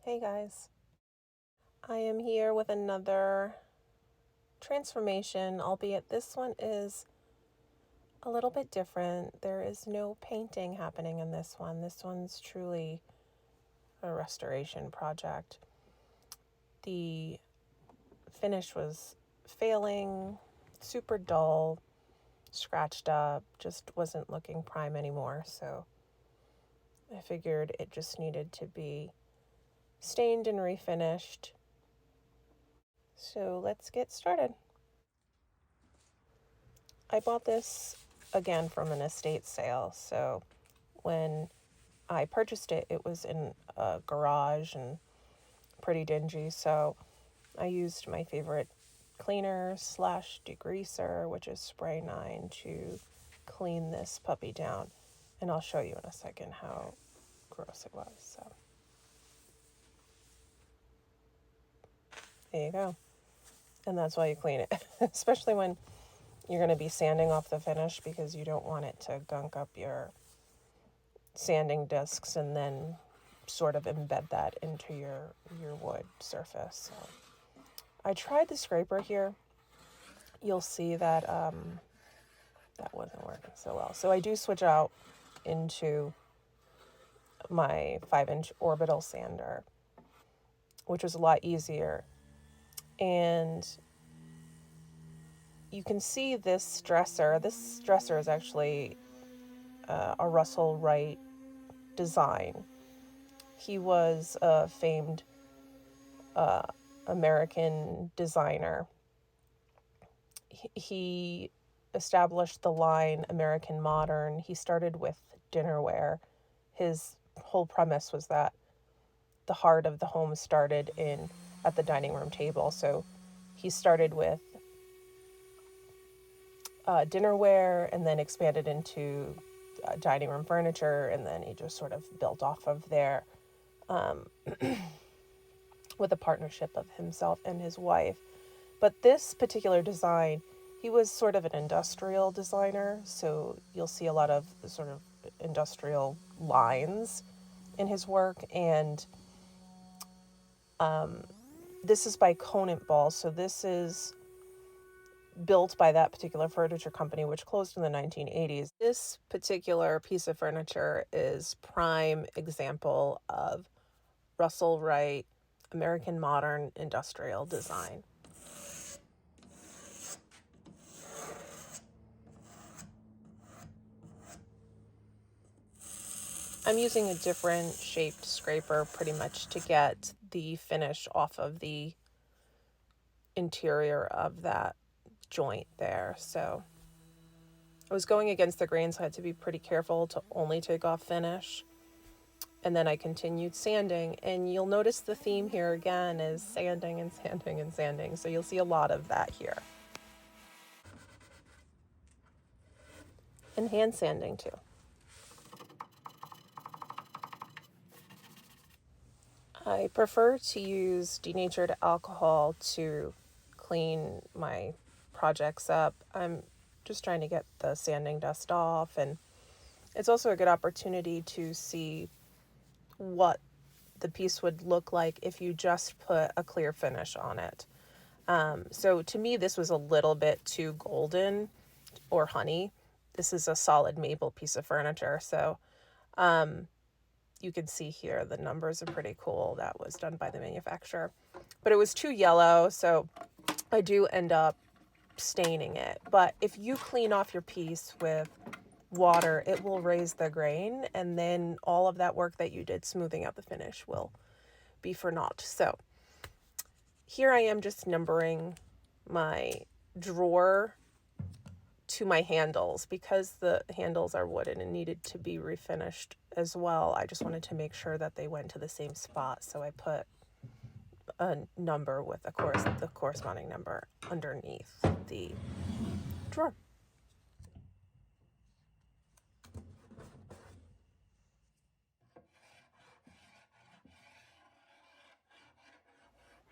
Hey guys, I am here with another transformation, albeit this one is a little bit different. There is no painting happening in this one. This one's truly a restoration project. The finish was failing, super dull, scratched up, just wasn't looking prime anymore, so I figured it just needed to be stained and refinished. So let's get started. I bought this again from an estate sale. So when I purchased it, it was in a garage and pretty dingy. So I used my favorite cleaner slash degreaser, which is Spray 9, to clean this puppy down. And I'll show you in a second how gross it was. So there you go. And that's why you clean it, especially when you're going to be sanding off the finish, because you don't want it to gunk up your sanding discs and then sort of embed that into your wood surface. So I tried the scraper here. You'll see that that wasn't working so well. So I do switch out into my 5-inch orbital sander, which was a lot easier. And you can see this dresser. This dresser is actually a Russell Wright design. He was a famed American designer. He established the line American Modern. He started with dinnerware. His whole premise was that the heart of the home started at the dining room table. So he started with dinnerware and then expanded into dining room furniture, and then he just sort of built off of there with a partnership of himself and his wife. But this particular design, he was sort of an industrial designer, so you'll see a lot of sort of industrial lines in his work. And this is by Conant Ball, so this is built by that particular furniture company, which closed in the 1980s. This particular piece of furniture is prime example of Russell Wright American Modern industrial design. I'm using a different shaped scraper pretty much to get the finish off of the interior of that joint there. So I was going against the grain, so I had to be pretty careful to only take off finish. And then I continued sanding, and you'll notice the theme here again is sanding and sanding and sanding. So you'll see a lot of that here. And hand sanding too. I prefer to use denatured alcohol to clean my projects up. I'm just trying to get the sanding dust off, and it's also a good opportunity to see what the piece would look like if you just put a clear finish on it. So to me, this was a little bit too golden or honey. This is a solid maple piece of furniture, so you can see here the numbers are pretty cool. That was done by the manufacturer. But it was too yellow, so I do end up staining it. But if you clean off your piece with water, it will raise the grain, and then all of that work that you did smoothing out the finish will be for naught. So here I am just numbering my drawer to my handles, because the handles are wooden and needed to be refinished as well. I just wanted to make sure that they went to the same spot, so I put a number with the corresponding number underneath the drawer.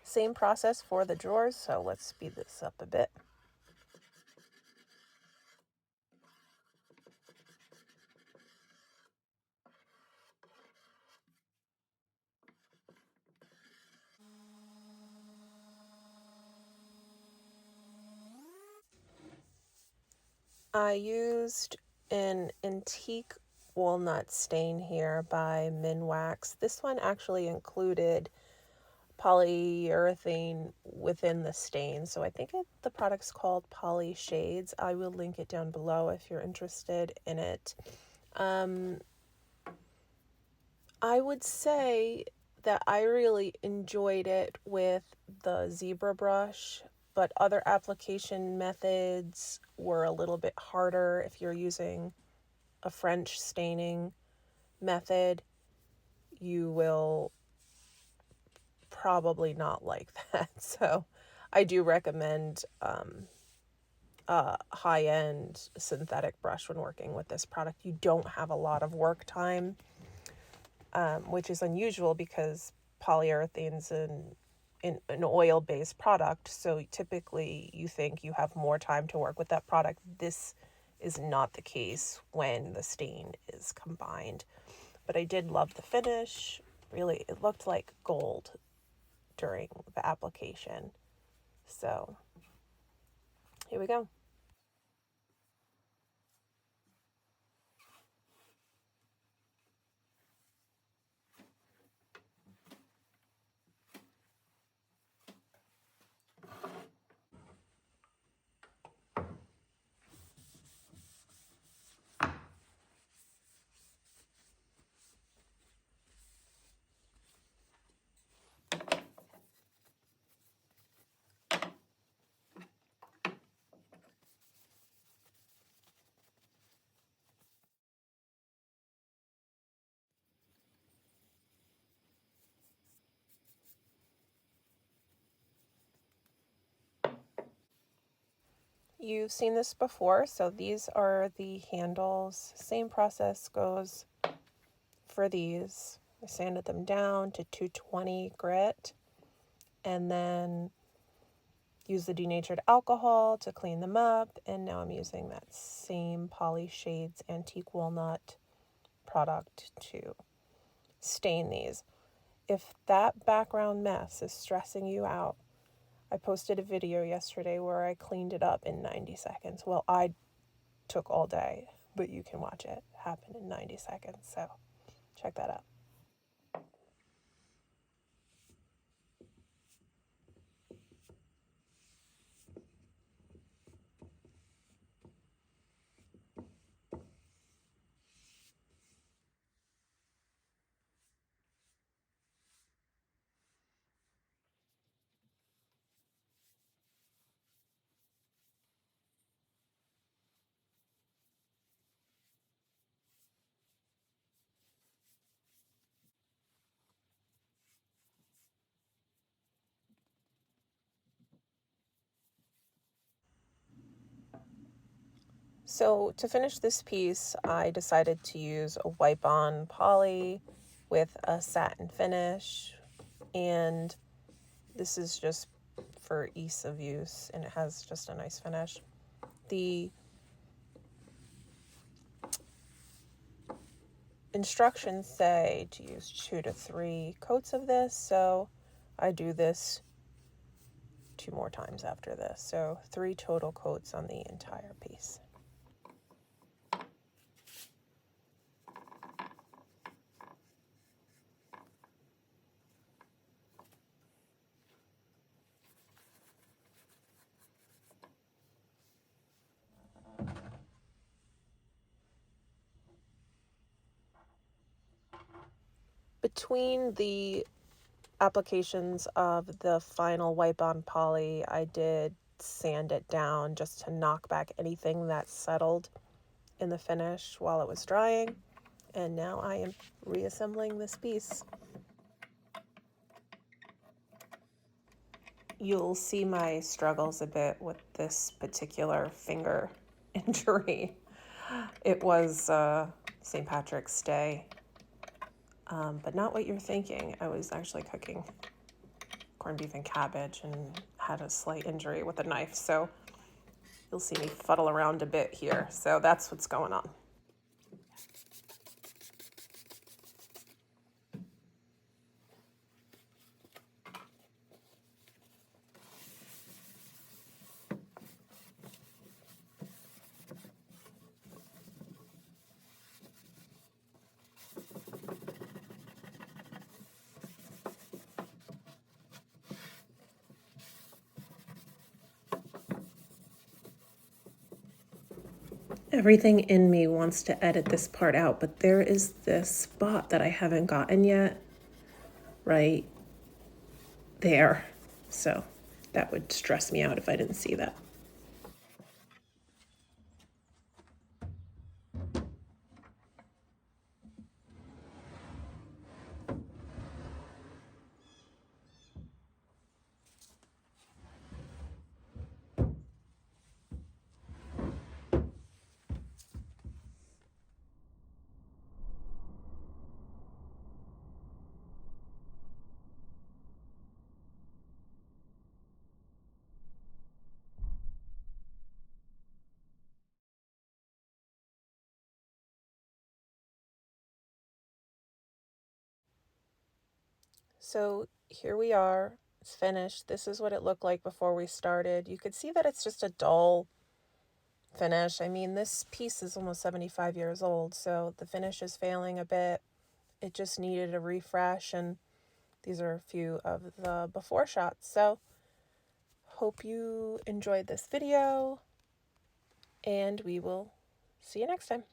Same process for the drawers, so let's speed this up a bit. I used an antique walnut stain here by Minwax. This one actually included polyurethane within the stain, so I think the product's called Poly Shades. I will link it down below if you're interested in it. I would say that I really enjoyed it with the zebra brush, but other application methods were a little bit harder. If you're using a French staining method, you will probably not like that. So I do recommend a high-end synthetic brush when working with this product. You don't have a lot of work time, which is unusual because polyurethane's an oil-based product, so typically you think you have more time to work with that product. This is not the case when the stain is combined. But I did love the finish. Really, it looked like gold during the application. So here we go. You've seen this before, so these are the handles. Same process goes for these. I sanded them down to 220 grit and then use the denatured alcohol to clean them up, and now I'm using that same Poly Shades Antique Walnut product to stain these. If that background mess is stressing you out, I posted a video yesterday where I cleaned it up in 90 seconds. Well, I took all day, but you can watch it happen in 90 seconds, so check that out. So to finish this piece, I decided to use a wipe-on poly with a satin finish, and this is just for ease of use, and it has just a nice finish. The instructions say to use 2 to 3 coats of this, so I do this 2 more times after this, so 3 total coats on the entire piece. Between the applications of the final wipe-on poly, I did sand it down just to knock back anything that settled in the finish while it was drying. And now I am reassembling this piece. You'll see my struggles a bit with this particular finger injury. It was St. Patrick's Day, but not what you're thinking. I was actually cooking corned beef and cabbage and had a slight injury with a knife, so you'll see me fuddle around a bit here. So that's what's going on. Everything in me wants to edit this part out, but there is this spot that I haven't gotten yet, right there. So that would stress me out if I didn't see that. So here we are. It's finished. This is what it looked like before we started. You could see that it's just a dull finish. I mean, this piece is almost 75 years old, so the finish is failing a bit. It just needed a refresh, and these are a few of the before shots. So hope you enjoyed this video, and we will see you next time.